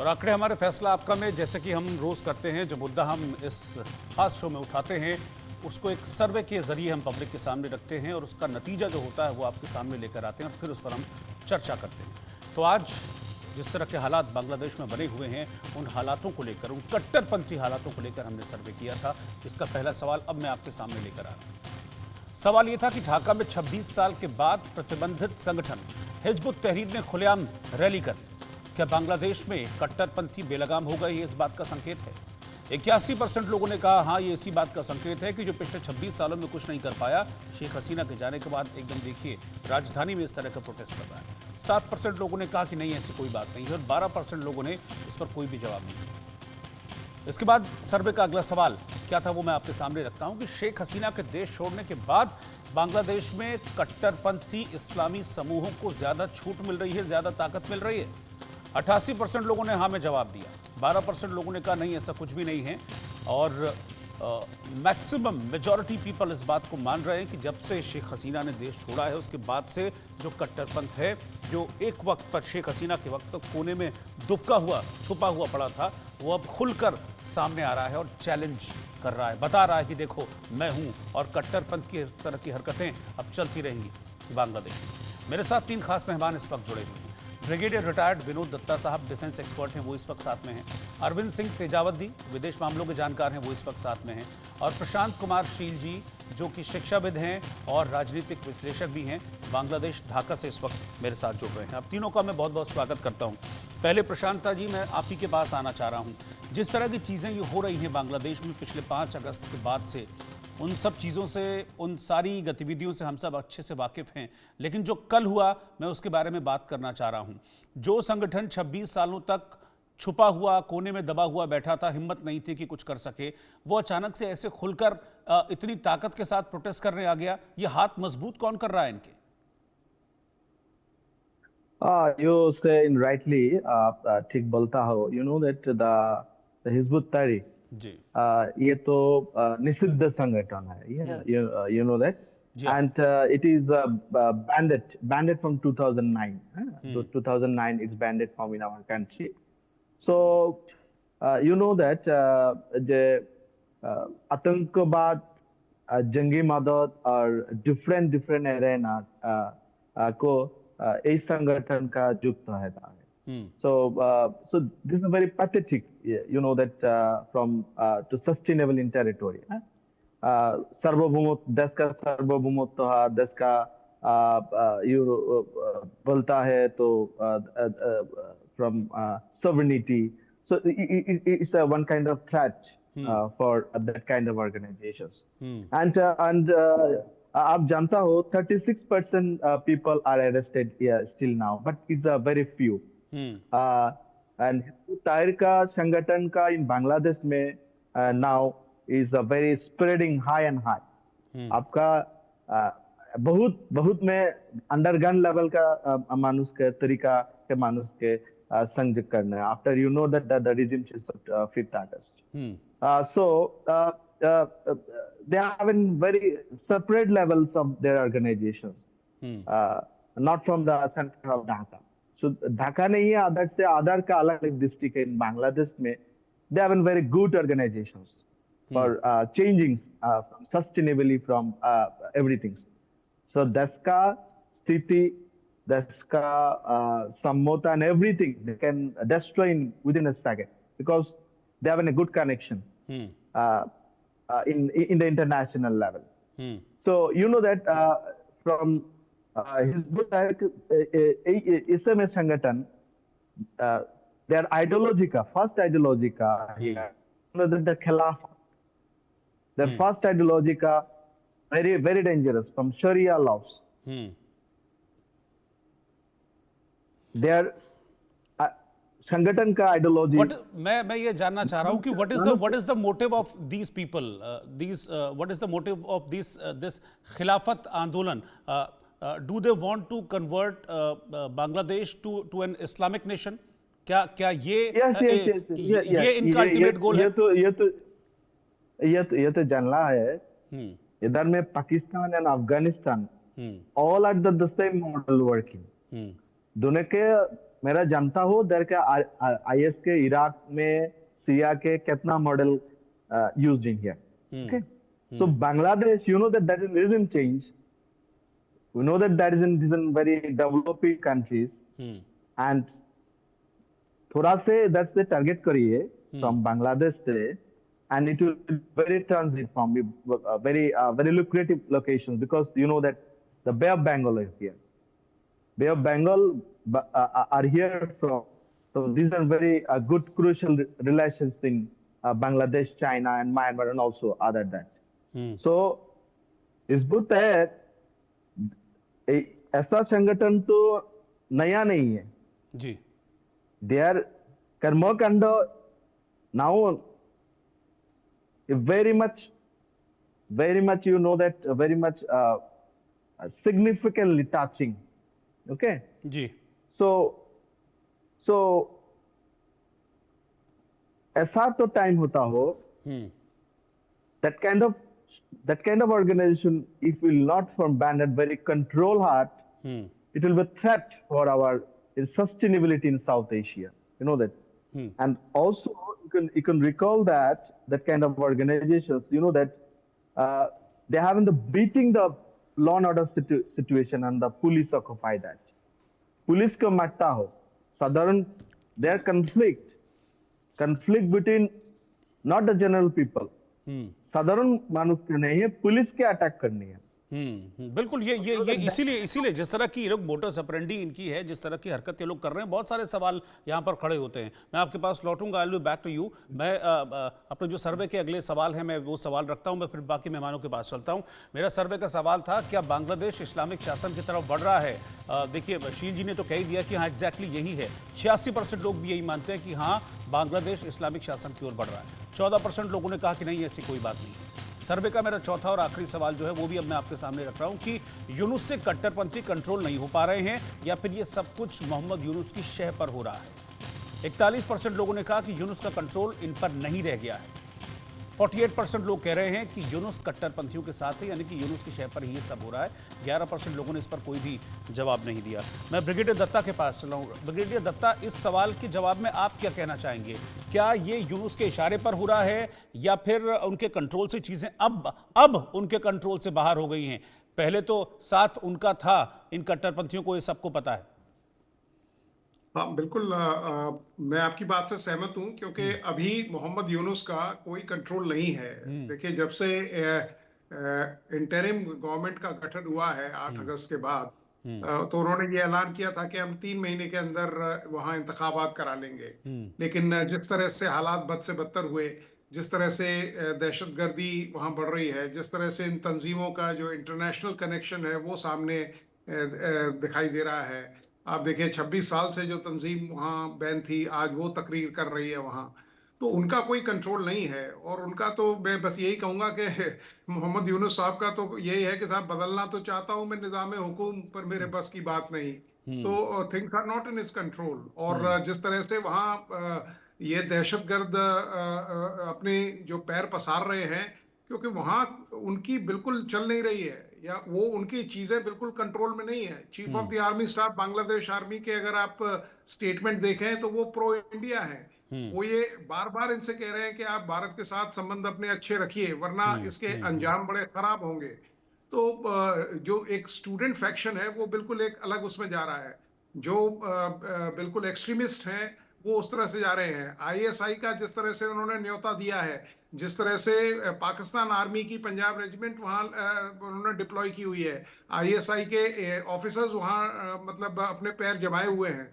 और आंकड़े हमारे फैसला आपका में, जैसे कि हम रोज करते हैं, जो मुद्दा हम इस खास शो में उठाते हैं उसको एक सर्वे के जरिए हम पब्लिक के सामने रखते हैं और उसका नतीजा जो होता है वो आपके सामने लेकर आते हैं और फिर उस पर हम चर्चा करते हैं। तो आज जिस तरह के हालात बांग्लादेश में बने हुए हैं, उन हालातों को लेकर, उन कट्टरपंथी हालातों को लेकर हमने सर्वे किया था, जिसका पहला सवाल अब मैं आपके सामने लेकर आ रहा हूं। सवाल ये था कि ढाका में 26 साल के बाद प्रतिबंधित संगठन हिजबुत तहरीर ने खुलेआम रैली कर क्या बांग्लादेश में कट्टरपंथी बेलगाम हो गई, इस बात का संकेत है। 81% लोगों ने कहा हाँ, ये इसी बात का संकेत है कि जो पिछले 26 सालों में कुछ नहीं कर पाया, शेख हसीना के जाने के बाद एकदम देखिए राजधानी में इस तरह का प्रोटेस्ट कर रहा है। 7% लोगों ने कहा कि नहीं, ऐसी कोई बात नहीं है और 12% लोगों ने इस पर कोई भी जवाब नहीं दिया। इसके बाद सर्वे का अगला सवाल क्या था वो मैं आपके सामने रखता हूं कि शेख हसीना के देश छोड़ने के बाद बांग्लादेश में कट्टरपंथी इस्लामी समूहों को ज्यादा छूट मिल रही है, ज्यादा ताकत मिल रही है। 88% लोगों ने हाँ में जवाब दिया, 12% लोगों ने कहा नहीं, ऐसा कुछ भी नहीं है और मैक्सिमम मेजॉरिटी पीपल इस बात को मान रहे हैं कि जब से शेख हसीना ने देश छोड़ा है उसके बाद से जो कट्टरपंथ है, जो एक वक्त पर शेख हसीना के वक्त तक कोने में दुबका हुआ छुपा हुआ पड़ा था, वो अब खुलकर सामने आ रहा है और चैलेंज कर रहा है, बता रहा है कि देखो मैं हूँ और कट्टरपंथ की तरह की हरकतें अब चलती रहेंगी बांग्लादेश में। मेरे साथ 3 खास मेहमान इस वक्त जुड़े हुए हैं। ब्रिगेडियर रिटायर्ड विनोद दत्ता साहब डिफेंस एक्सपर्ट हैं, वो इस वक्त साथ में हैं। अरविंद सिंह तेजावती विदेश मामलों के जानकार हैं, वो इस वक्त साथ में हैं। और प्रशांत कुमार शील जी जो कि शिक्षाविद हैं और राजनीतिक विश्लेषक भी हैं, बांग्लादेश ढाका से इस वक्त मेरे साथ जुड़ रहे हैं। आप तीनों का मैं बहुत बहुत स्वागत करता हूँ। पहले प्रशांता जी, मैं आप ही के पास आना चाह रहा हूँ। जिस तरह की चीज़ें ये हो रही हैं बांग्लादेश में पिछले 5 अगस्त के बाद से, उन सब चीज़ों से, उन सारी गतिविधियों से हम सब अच्छे से वाकिफ़ हैं, लेकिन जो कल हुआ मैं उसके बारे में बात करना चाह रहा हूँ। जो संगठन 26 सालों तक छुपा हुआ, कोने में दबा हुआ बैठा था, हिम्मत नहीं थी कि कुछ कर सके, वो अचानक से ऐसे खुलकर इतनी ताकत के साथ प्रोटेस्ट करने आ गया। ये हाथ मजबूत कौन कर रहा है इनके? You say in rightly, ठीक बोलता हो. You know that the Hizbut Tahrir, जी ये तो निषिद्ध संगठन है. You know that, ji and it is banned from 2009. So 2009 is banned from in our country. So you know that the आतंकवाद, जंगी मदद और different arena को इस संगठन का युक्त रहता है. So this is very pathetic, you know that from to sustainable in territory. सार्वभौमत्व, देश का सार्वभौमत्व, देश का बोलता है तो from sovereignty. So it's a one kind of threat for that kind of organizations. And आप जानता हो 36% people are arrested here still now, but it's a very few. And Tahrir का संगठन का in Bangladesh में now is a very spreading high and high. आपका बहुत में अंडरग्राउंड लेवल का मानुष के तरीका के मानुष के संग करना है. After you know that the regime is 5th August. So they have in very separate levels of their organizations, not from the center of Dhaka. So Dhaka नहीं है, अदर से अदर का अलग डिस्ट्रिक्ट है in Bangladesh में. They have in very good organizations for changing sustainably from everything. So देश का स्थिति, देश का सम्मोता and everything they can destroy within a second because they have a good connection in the international level. So you know that from Hizbut Tahrir Islam संगठन, their ideology का first ideology का you know that the Khilafah, their first ideology का very dangerous from Sharia laws. Their संगठन का ideology. मैं ये जानना चाह रहा हूं कि what is the motive of these people, what is the motive of this खिलाफत आंदोलन? Do they want to convert Bangladesh to an Islamic nation? क्या ये इनका अल्टीमेट गोल है? ये तो जानना है. इधर में Pakistan and Afghanistan all are the same model working. दोनों के मेरा जानता हो देर के आईएस के इराक में सीरिया के कितना model used in here. Okay. So Bangladesh, you know that is regime change. We know that is in these very developing countries, and थोड़ा से that's the target करिए from Bangladesh से, and it will be very transit from very lucrative locations, because you know that the Bay of Bengal is here. Bay of Bengal are here from. So these are very good crucial relations in Bangladesh, China, and Myanmar, and also other that. So इस बुत है ऐसा संगठन तो नया नहीं है जी. They are कर्मकांड now very much you know that very much significantly touching. Okay. Ji. So ऐसा तो टाइम होता हो that kind of organization, if will not from banned at very control heart, it will be a threat for our sustainability in South Asia. You know that. And also you can recall that kind of organizations, you know that they haven't the beating the law and order situation, and the police occupy that. Police को मारता हो साधारण, their conflict between not the general people, साधारण मानुष के नहीं है, police के अटैक करनी है. बिल्कुल. ये इसीलिए जिस तरह की ये लोग मोटर्स ऑपरेंडी इनकी है, जिस तरह की हरकत ये लोग कर रहे हैं, बहुत सारे सवाल यहाँ पर खड़े होते हैं. मैं आपके पास लौटूंगा. I will be back to you. मैं अपने जो सर्वे के अगले सवाल हैं मैं वो सवाल रखता हूँ, मैं फिर बाकी मेहमानों के पास चलता हूँ. मेरा सर्वे का सवाल था, क्या बांग्लादेश इस्लामिक शासन की तरफ बढ़ रहा है? देखिए शील जी ने तो कह ही दिया कि हाँ एग्जैक्टली यही है. 86% लोग भी यही मानते हैं कि हाँ बांग्लादेश इस्लामिक शासन की ओर बढ़ रहा है. 14% लोगों ने कहा कि नहीं ऐसी कोई बात नहीं है. सर्वे का मेरा चौथा और आखिरी सवाल जो है वो भी अब मैं आपके सामने रख रहा हूं कि यूनुस से कट्टरपंथी कंट्रोल नहीं हो पा रहे हैं, या फिर ये सब कुछ मोहम्मद यूनुस की शह पर हो रहा है. 41% लोगों ने कहा कि यूनुस का कंट्रोल इन पर नहीं रह गया है. 48% लोग कह रहे हैं कि यूनुस कट्टरपंथियों के साथ है, यानी कि यूनुस की शह पर ही ये सब हो रहा है. 11% लोगों ने इस पर कोई भी जवाब नहीं दिया. मैं ब्रिगेडियर दत्ता के पास चला हूँ. ब्रिगेडियर दत्ता, इस सवाल के जवाब में आप क्या कहना चाहेंगे? क्या ये यूनुस के इशारे पर हो रहा है, या फिर उनके कंट्रोल से चीज़ें अब उनके कंट्रोल से बाहर हो गई हैं? पहले तो साथ उनका था, इन कट्टरपंथियों को ये सबको पता है. हाँ बिल्कुल, मैं आपकी बात से सहमत हूं, क्योंकि अभी मोहम्मद यूनुस का कोई कंट्रोल नहीं है. देखिए, जब से इंटरिम गवर्नमेंट का गठन हुआ है 8 अगस्त के बाद, तो उन्होंने ये ऐलान किया था कि हम 3 महीने के अंदर वहां इंतखाबात करा लेंगे. लेकिन जिस तरह से हालात बद से बदतर हुए, जिस तरह से दहशतगर्दी वहां बढ़ रही है, जिस तरह से इन तंजीमों का जो इंटरनेशनल कनेक्शन है वो सामने दिखाई दे रहा है. आप देखिए 26 साल से जो तंजीम वहाँ बैन थी, आज वो तकरीर कर रही है वहाँ. तो उनका कोई कंट्रोल नहीं है. और उनका तो मैं बस यही कहूँगा कि मोहम्मद यूनुस साहब का तो यही है कि साहब बदलना तो चाहता हूँ मैं निज़ाम हुकूम, पर मेरे बस की बात नहीं. तो things are not in his control. और जिस तरह से वहाँ ये दहशतगर्द अपने जो पैर पसार रहे हैं, क्योंकि वहाँ उनकी बिल्कुल चल नहीं रही है, या वो उनकी चीजें बिल्कुल कंट्रोल में नहीं है. Chief of the army staff Bangladesh army के अगर आप स्टेटमेंट देखें तो वो प्रो इंडिया है. वो ये बार बार इनसे कह रहे हैं कि आप भारत के साथ संबंध अपने अच्छे रखिए, वरना इसके अंजाम बड़े खराब होंगे. तो जो एक स्टूडेंट फैक्शन है वो बिल्कुल एक अलग उसमें जा रहा है. जो बिल्कुल एक्सट्रीमिस्ट हैं वो उस तरह से जा रहे हैं. आईएसआई का जिस तरह से उन्होंने न्योता दिया है, जिस तरह से पाकिस्तान आर्मी की पंजाब रेजिमेंट वहाँ उन्होंने डिप्लॉय की हुई है, आईएसआई के ऑफिसर्स वहाँ मतलब अपने पैर जमाए हुए हैं.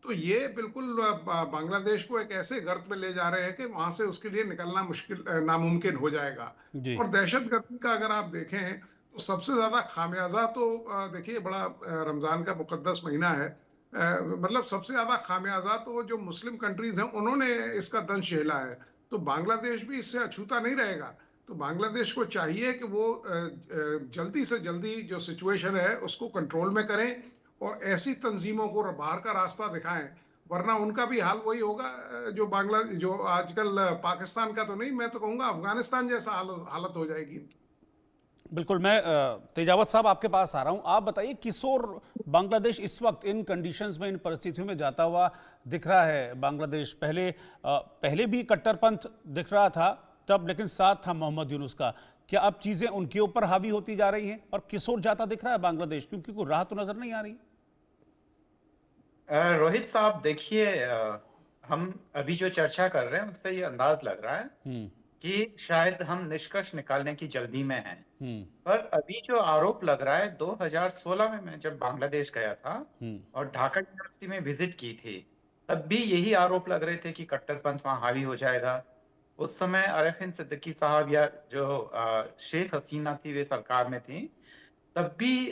तो ये बिल्कुल बांग्लादेश को एक ऐसे गर्त में ले जा रहे हैं कि वहां से उसके लिए निकलना मुश्किल, नामुमकिन हो जाएगा. और दहशतगर्दी का अगर आप देखें तो सबसे ज्यादा खामियाजा तो देखिए, बड़ा रमजान का मुकद्दस महीना है, मतलब सबसे ज्यादा खामियाजा तो जो मुस्लिम कंट्रीज हैं उन्होंने इसका दंश झेला है. तो बांग्लादेश भी इससे अछूता नहीं रहेगा. तो बांग्लादेश को चाहिए कि वो जल्दी से जल्दी जो सिचुएशन है उसको कंट्रोल में करें और ऐसी तंजीमों को बाहर का रास्ता दिखाएं, वरना उनका भी हाल वही होगा जो आजकल पाकिस्तान का तो नहीं, मैं तो कहूँगा अफगानिस्तान जैसा हालत हो जाएगी. बिल्कुल, मैं तेजावत साहब आपके पास आ रहा हूं। आप बताइए, किशोर बांग्लादेश इस वक्त इन कंडीशंस में, इन परिस्थितियों में जाता हुआ दिख रहा है। बांग्लादेश पहले भी कट्टरपंथ दिख रहा था तब, लेकिन साथ था मोहम्मद यूनुस का। क्या अब चीजें उनके ऊपर हावी होती जा रही हैं और किशोर जाता दिख रहा है बांग्लादेश, क्योंकि कोई राह तो नजर नहीं आ रही? रोहित साहब देखिए, हम अभी जो चर्चा कर रहे हैं उससे ये अंदाज लग रहा है कि शायद हम निष्कर्ष निकालने की जल्दी में हैं। पर अभी जो आरोप लग रहा है, 2016 में मैं जब बांग्लादेश गया था और ढाका यूनिवर्सिटी में विजिट की थी, तब भी यही आरोप लग रहे थे कि कट्टरपंथ वहां हावी हो जाएगा। उस समय अरफिन सिद्दीकी साहब या जो शेख हसीना थी, वे सरकार में थी। तब भी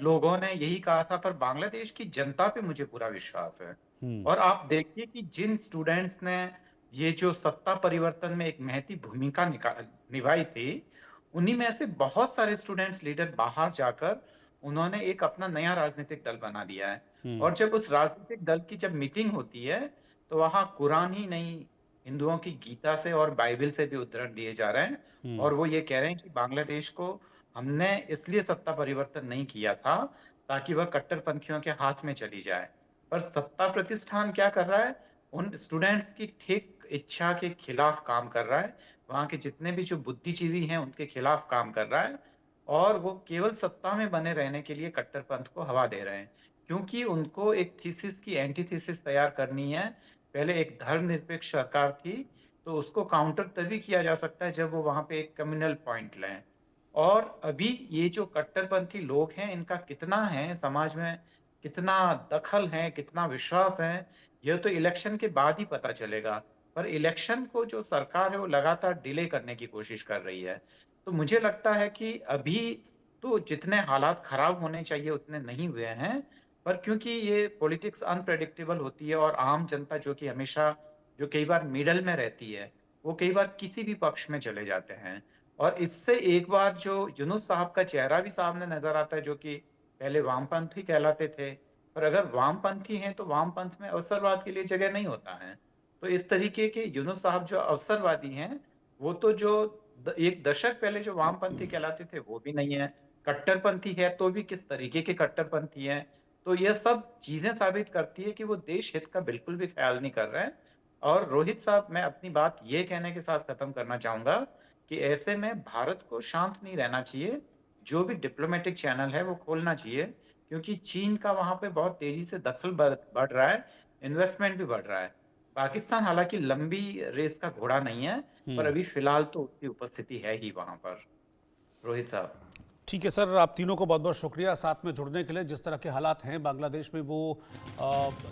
लोगों ने यही कहा था, पर बांग्लादेश की जनता पे मुझे पूरा विश्वास है। और आप देखिए कि जिन स्टूडेंट्स ने ये जो सत्ता परिवर्तन में एक महती भूमिका निभाई थी, उन्हीं में से बहुत सारे स्टूडेंट्स लीडर बाहर जाकर उन्होंने एक अपना नया राजनीतिक दल बना लिया है। और जब उस राजनीतिक दल की जब मीटिंग होती है, तो वहां कुरान ही नहीं, हिंदुओं की गीता से और बाइबल से भी उद्धरण दिए जा रहे हैं। और वो ये कह रहे हैं कि बांग्लादेश को हमने इसलिए सत्ता परिवर्तन नहीं किया था ताकि वह कट्टरपंथियों के हाथ में चली जाए। पर सत्ता प्रतिष्ठान क्या कर रहा है, उन स्टूडेंट्स की ठीक इच्छा के खिलाफ काम कर रहा है। वहां के जितने भी जो बुद्धिजीवी हैं उनके खिलाफ काम कर रहा है। और वो केवल सत्ता में बने रहने के लिए कट्टरपंथ को हवा दे रहे हैं, क्योंकि उनको एक थीसिस की एंटीथीसिस तैयार करनी है। पहले एक धर्मनिरपेक्ष सरकार थी, तो उसको काउंटर तभी किया जा सकता है जब वो वहां पे एक कम्युनल पॉइंट लें। और अभी ये जो कट्टरपंथी लोग हैं, इनका कितना है समाज में, कितना दखल है, कितना विश्वास है, यह तो इलेक्शन के बाद ही पता चलेगा। पर इलेक्शन को जो सरकार है वो लगातार डिले करने की कोशिश कर रही है। तो मुझे लगता है कि अभी तो जितने हालात खराब होने चाहिए उतने नहीं हुए हैं। पर क्योंकि ये पॉलिटिक्स अनप्रेडिक्टेबल होती है और आम जनता जो कि हमेशा, जो कई बार मिडल में रहती है, वो कई बार किसी भी पक्ष में चले जाते हैं। और इससे एक बार जो यूनुस साहब का चेहरा भी सामने नजर आता है, जो कि पहले वामपंथी कहलाते थे। पर अगर वामपंथी हैं तो वामपंथ में अवसरवाद के लिए जगह नहीं होता है। तो इस तरीके के यूनुस साहब जो अवसरवादी हैं, वो तो जो एक दशक पहले जो वामपंथी कहलाते थे वो भी नहीं है। कट्टरपंथी है तो भी किस तरीके के कट्टरपंथी हैं। तो यह सब चीजें साबित करती है कि वो देश हित का बिल्कुल भी ख्याल नहीं कर रहे हैं। और रोहित साहब, मैं अपनी बात ये कहने के साथ खत्म करना चाहूंगा कि ऐसे में भारत को शांत नहीं रहना चाहिए। जो भी डिप्लोमेटिक चैनल है वो खोलना चाहिए, क्योंकि चीन का वहां पे बहुत तेजी से दखल बढ़ रहा है, इन्वेस्टमेंट भी बढ़ रहा है। पाकिस्तान हालांकि लंबी रेस का घोड़ा नहीं है, पर अभी फिलहाल तो उसकी उपस्थिति है ही वहां पर। रोहित साहब। ठीक है सर, आप तीनों को बहुत बहुत शुक्रिया साथ में जुड़ने के लिए। जिस तरह के हालात हैं बांग्लादेश में, वो